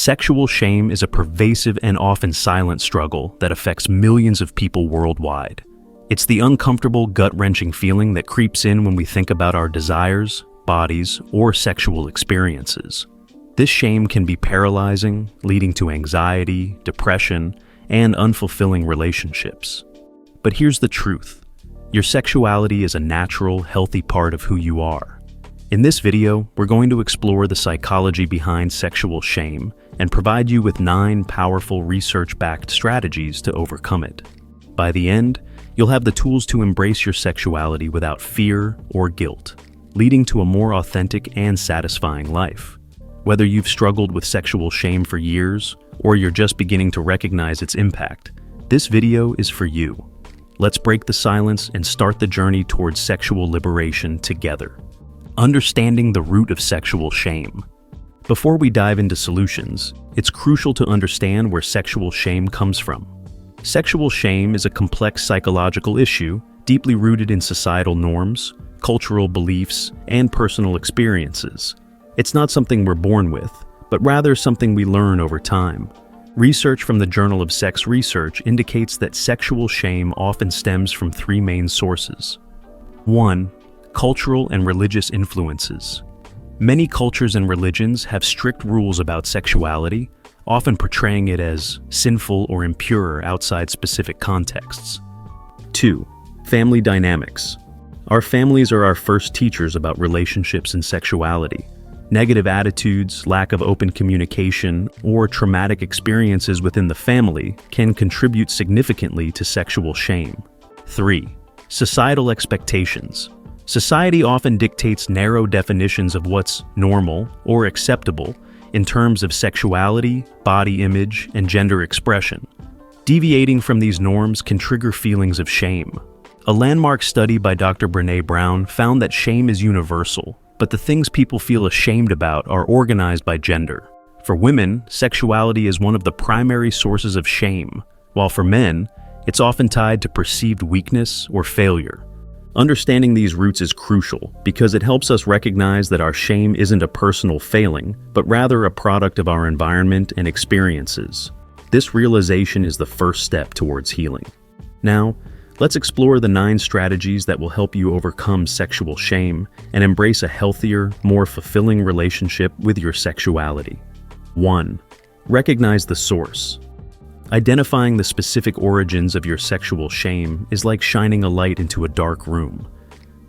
Sexual shame is a pervasive and often silent struggle that affects millions of people worldwide. It's the uncomfortable, gut-wrenching feeling that creeps in when we think about our desires, bodies, or sexual experiences. This shame can be paralyzing, leading to anxiety, depression, and unfulfilling relationships. But here's the truth. Your sexuality is a natural, healthy part of who you are. In this video, we're going to explore the psychology behind sexual shame and provide you with 9 powerful research-backed strategies to overcome it. By the end, you'll have the tools to embrace your sexuality without fear or guilt, leading to a more authentic and satisfying life. Whether you've struggled with sexual shame for years or you're just beginning to recognize its impact, this video is for you. Let's break the silence and start the journey towards sexual liberation together. Understanding the root of sexual shame. Before we dive into solutions, it's crucial to understand where sexual shame comes from. Sexual shame is a complex psychological issue deeply rooted in societal norms, cultural beliefs, and personal experiences. It's not something we're born with, but rather something we learn over time. Research from the Journal of Sex Research indicates that sexual shame often stems from 3 main sources. 1. Cultural and religious influences. Many cultures and religions have strict rules about sexuality, often portraying it as sinful or impure outside specific contexts. 2. Family dynamics. Our families are our first teachers about relationships and sexuality. Negative attitudes, lack of open communication, or traumatic experiences within the family can contribute significantly to sexual shame. 3. Societal expectations. Society often dictates narrow definitions of what's normal or acceptable in terms of sexuality, body image, and gender expression. Deviating from these norms can trigger feelings of shame. A landmark study by Dr. Brené Brown found that shame is universal, but the things people feel ashamed about are organized by gender. For women, sexuality is one of the primary sources of shame, while for men, it's often tied to perceived weakness or failure. Understanding these roots is crucial because it helps us recognize that our shame isn't a personal failing, but rather a product of our environment and experiences. This realization is the first step towards healing. Now, let's explore the 9 strategies that will help you overcome sexual shame and embrace a healthier, more fulfilling relationship with your sexuality. 1. Recognize the source. Identifying the specific origins of your sexual shame is like shining a light into a dark room.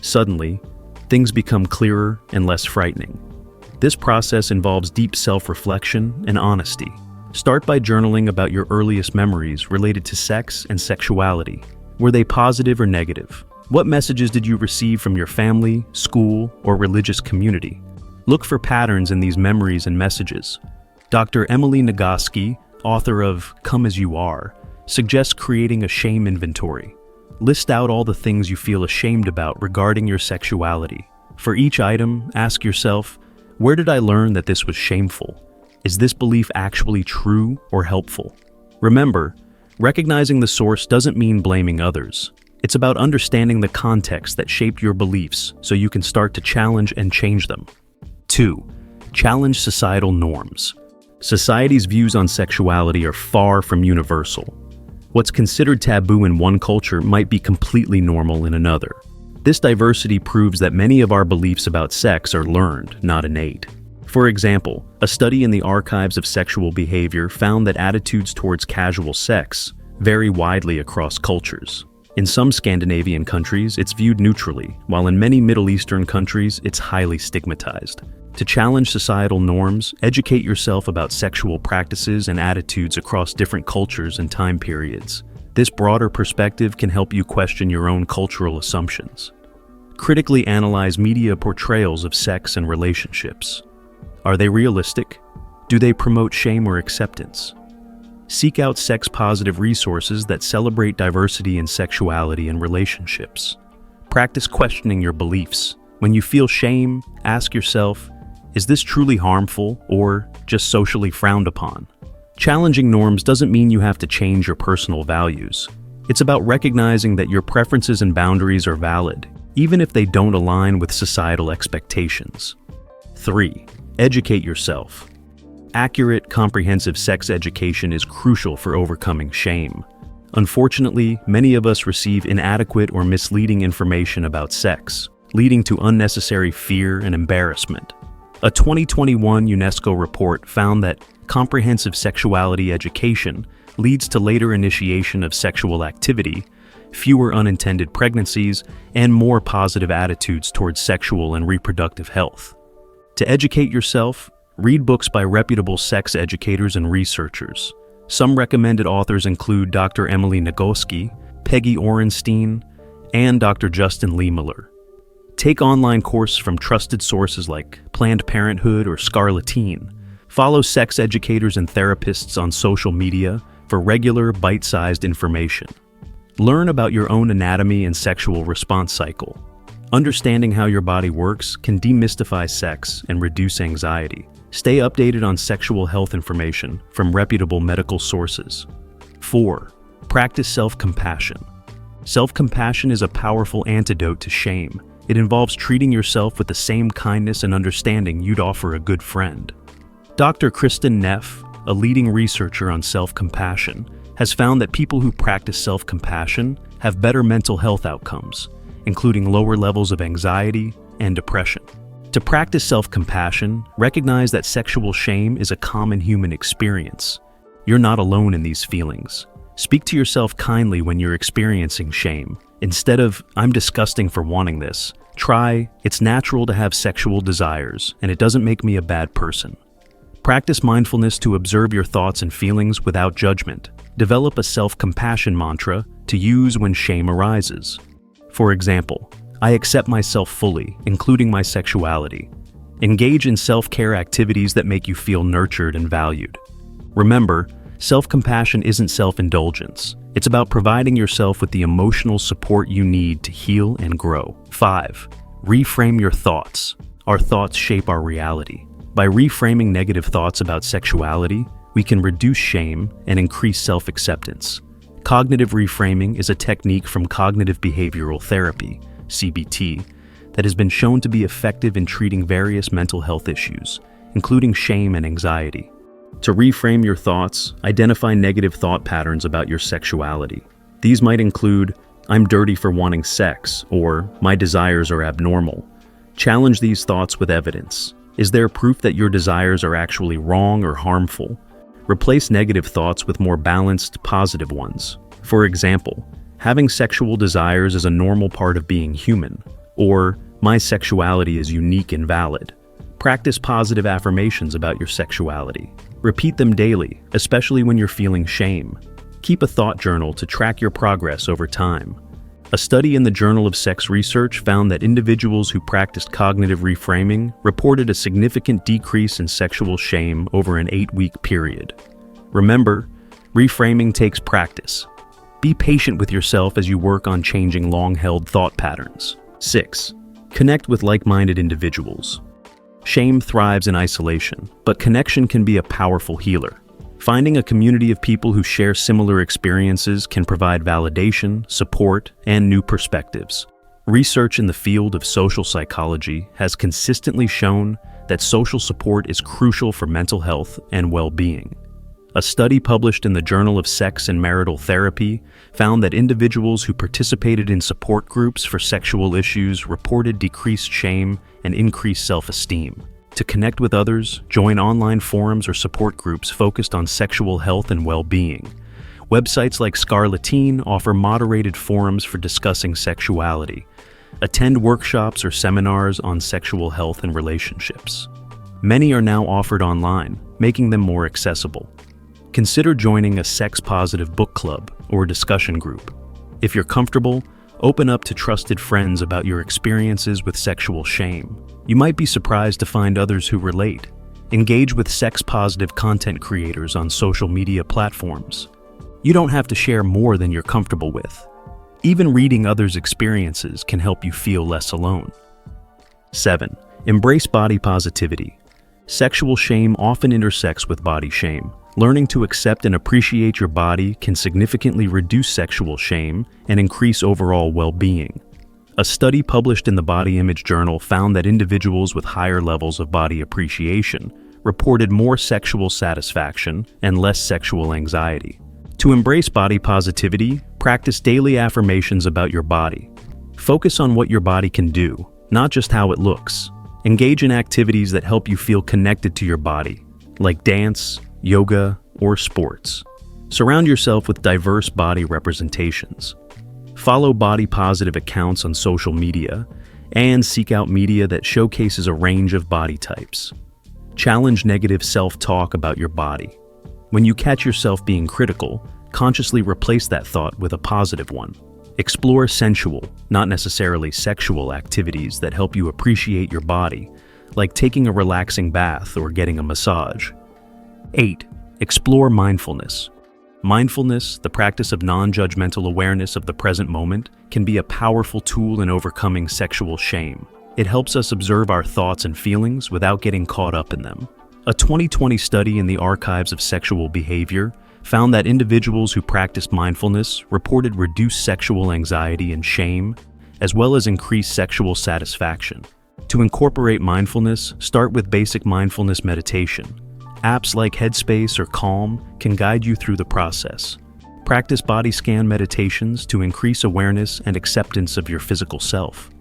Suddenly, things become clearer and less frightening. This process involves deep self-reflection and honesty. Start by journaling about your earliest memories related to sex and sexuality. Were they positive or negative? What messages did you receive from your family, school, or religious community? Look for patterns in these memories and messages. Dr. Emily Nagoski, author of Come As You Are, suggests creating a shame inventory. List out all the things you feel ashamed about regarding your sexuality. For each item, ask yourself, where did I learn that this was shameful? Is this belief actually true or helpful? Remember, recognizing the source doesn't mean blaming others. It's about understanding the context that shaped your beliefs so you can start to challenge and change them. 2. Challenge societal norms. Society's views on sexuality are far from universal. What's considered taboo in one culture might be completely normal in another. This diversity proves that many of our beliefs about sex are learned, not innate. For example, a study in the Archives of Sexual Behavior found that attitudes towards casual sex vary widely across cultures. In some Scandinavian countries, it's viewed neutrally, while in many Middle Eastern countries, it's highly stigmatized. To challenge societal norms, educate yourself about sexual practices and attitudes across different cultures and time periods. This broader perspective can help you question your own cultural assumptions. Critically analyze media portrayals of sex and relationships. Are they realistic? Do they promote shame or acceptance? Seek out sex-positive resources that celebrate diversity in sexuality and relationships. Practice questioning your beliefs. When you feel shame, ask yourself, is this truly harmful or just socially frowned upon? Challenging norms doesn't mean you have to change your personal values. It's about recognizing that your preferences and boundaries are valid, even if they don't align with societal expectations. 3. Educate yourself. Accurate, comprehensive sex education is crucial for overcoming shame. Unfortunately, many of us receive inadequate or misleading information about sex, leading to unnecessary fear and embarrassment. A 2021 UNESCO report found that comprehensive sexuality education leads to later initiation of sexual activity, fewer unintended pregnancies, and more positive attitudes towards sexual and reproductive health. To educate yourself, read books by reputable sex educators and researchers. Some recommended authors include Dr. Emily Nagoski, Peggy Orenstein, and Dr. Justin Liemiller. Take online courses from trusted sources like Planned Parenthood or Scarleteen. Follow sex educators and therapists on social media for regular, bite-sized information. Learn about your own anatomy and sexual response cycle. Understanding how your body works can demystify sex and reduce anxiety. Stay updated on sexual health information from reputable medical sources. 4. Practice self-compassion. Self-compassion is a powerful antidote to shame. It involves treating yourself with the same kindness and understanding you'd offer a good friend. Dr. Kristen Neff, a leading researcher on self-compassion, has found that people who practice self-compassion have better mental health outcomes, including lower levels of anxiety and depression. To practice self-compassion, recognize that sexual shame is a common human experience. You're not alone in these feelings. Speak to yourself kindly when you're experiencing shame. Instead of, "I'm disgusting for wanting this," try, "It's natural to have sexual desires, and it doesn't make me a bad person." Practice mindfulness to observe your thoughts and feelings without judgment. Develop a self-compassion mantra to use when shame arises. For example, "I accept myself fully, including my sexuality." Engage in self-care activities that make you feel nurtured and valued. Remember, self-compassion isn't self-indulgence. It's about providing yourself with the emotional support you need to heal and grow. 5. Reframe your thoughts. Our thoughts shape our reality. By reframing negative thoughts about sexuality, we can reduce shame and increase self-acceptance. Cognitive reframing is a technique from cognitive behavioral therapy, CBT, that has been shown to be effective in treating various mental health issues, including shame and anxiety. To reframe your thoughts, identify negative thought patterns about your sexuality. These might include, "I'm dirty for wanting sex," or "My desires are abnormal." Challenge these thoughts with evidence. Is there proof that your desires are actually wrong or harmful? Replace negative thoughts with more balanced, positive ones. For example, "Having sexual desires is a normal part of being human," or "My sexuality is unique and valid." Practice positive affirmations about your sexuality. Repeat them daily, especially when you're feeling shame. Keep a thought journal to track your progress over time. A study in the Journal of Sex Research found that individuals who practiced cognitive reframing reported a significant decrease in sexual shame over an 8-week period. Remember, reframing takes practice. Be patient with yourself as you work on changing long-held thought patterns. 6. Connect with like-minded individuals. Shame thrives in isolation, but connection can be a powerful healer. Finding a community of people who share similar experiences can provide validation, support, and new perspectives. Research in the field of social psychology has consistently shown that social support is crucial for mental health and well-being. A study published in the Journal of Sex and Marital Therapy found that individuals who participated in support groups for sexual issues reported decreased shame and increased self-esteem. To connect with others, join online forums or support groups focused on sexual health and well-being. Websites like Scarleteen offer moderated forums for discussing sexuality. Attend workshops or seminars on sexual health and relationships. Many are now offered online, making them more accessible. Consider joining a sex-positive book club or discussion group. If you're comfortable, open up to trusted friends about your experiences with sexual shame. You might be surprised to find others who relate. Engage with sex-positive content creators on social media platforms. You don't have to share more than you're comfortable with. Even reading others' experiences can help you feel less alone. 7. Embrace body positivity. Sexual shame often intersects with body shame. Learning to accept and appreciate your body can significantly reduce sexual shame and increase overall well-being. A study published in the Body Image Journal found that individuals with higher levels of body appreciation reported more sexual satisfaction and less sexual anxiety. To embrace body positivity, practice daily affirmations about your body. Focus on what your body can do, not just how it looks. Engage in activities that help you feel connected to your body, like dance, yoga, or sports. Surround yourself with diverse body representations. Follow body-positive accounts on social media, and seek out media that showcases a range of body types. Challenge negative self-talk about your body. When you catch yourself being critical, consciously replace that thought with a positive one. Explore sensual, not necessarily sexual activities that help you appreciate your body, like taking a relaxing bath or getting a massage. 8. Explore mindfulness. Mindfulness, the practice of non-judgmental awareness of the present moment, can be a powerful tool in overcoming sexual shame. It helps us observe our thoughts and feelings without getting caught up in them. A 2020 study in the Archives of Sexual Behavior found that individuals who practiced mindfulness reported reduced sexual anxiety and shame, as well as increased sexual satisfaction. To incorporate mindfulness, start with basic mindfulness meditation. Apps like Headspace or Calm can guide you through the process. Practice body scan meditations to increase awareness and acceptance of your physical self.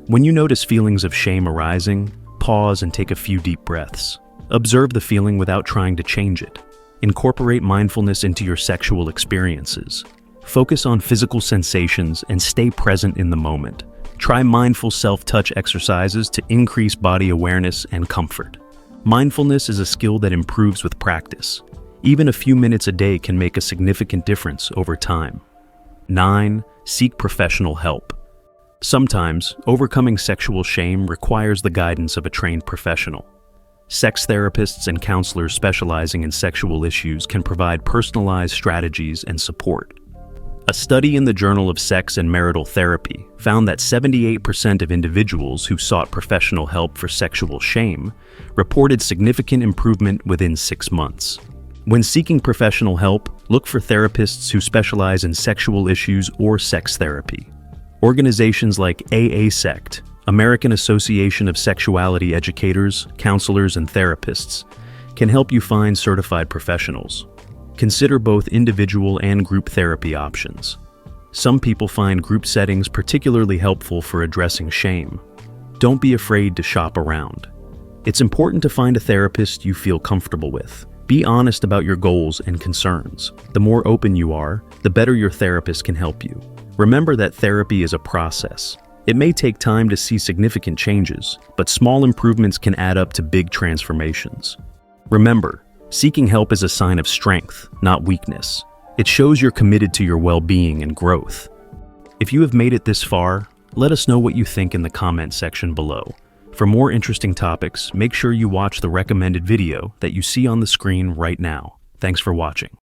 When you notice feelings of shame arising, pause and take a few deep breaths. Observe the feeling without trying to change it. Incorporate mindfulness into your sexual experiences. Focus on physical sensations and stay present in the moment. Try mindful self-touch exercises to increase body awareness and comfort. Mindfulness is a skill that improves with practice. Even a few minutes a day can make a significant difference over time. 9. Seek professional help. Sometimes, overcoming sexual shame requires the guidance of a trained professional. Sex therapists and counselors specializing in sexual issues can provide personalized strategies and support. A study in the Journal of Sex and Marital Therapy found that 78% of individuals who sought professional help for sexual shame reported significant improvement within 6 months. When seeking professional help, look for therapists who specialize in sexual issues or sex therapy. Organizations like AASECT, American Association of Sexuality Educators, Counselors, and Therapists, can help you find certified professionals. Consider both individual and group therapy options. Some people find group settings particularly helpful for addressing shame. Don't be afraid to shop around. It's important to find a therapist you feel comfortable with. Be honest about your goals and concerns. The more open you are, the better your therapist can help you. Remember that therapy is a process. It may take time to see significant changes, but small improvements can add up to big transformations. Remember, seeking help is a sign of strength, not weakness. It shows you're committed to your well-being and growth. If you have made it this far, let us know what you think in the comment section below. For more interesting topics, make sure you watch the recommended video that you see on the screen right now. Thanks for watching.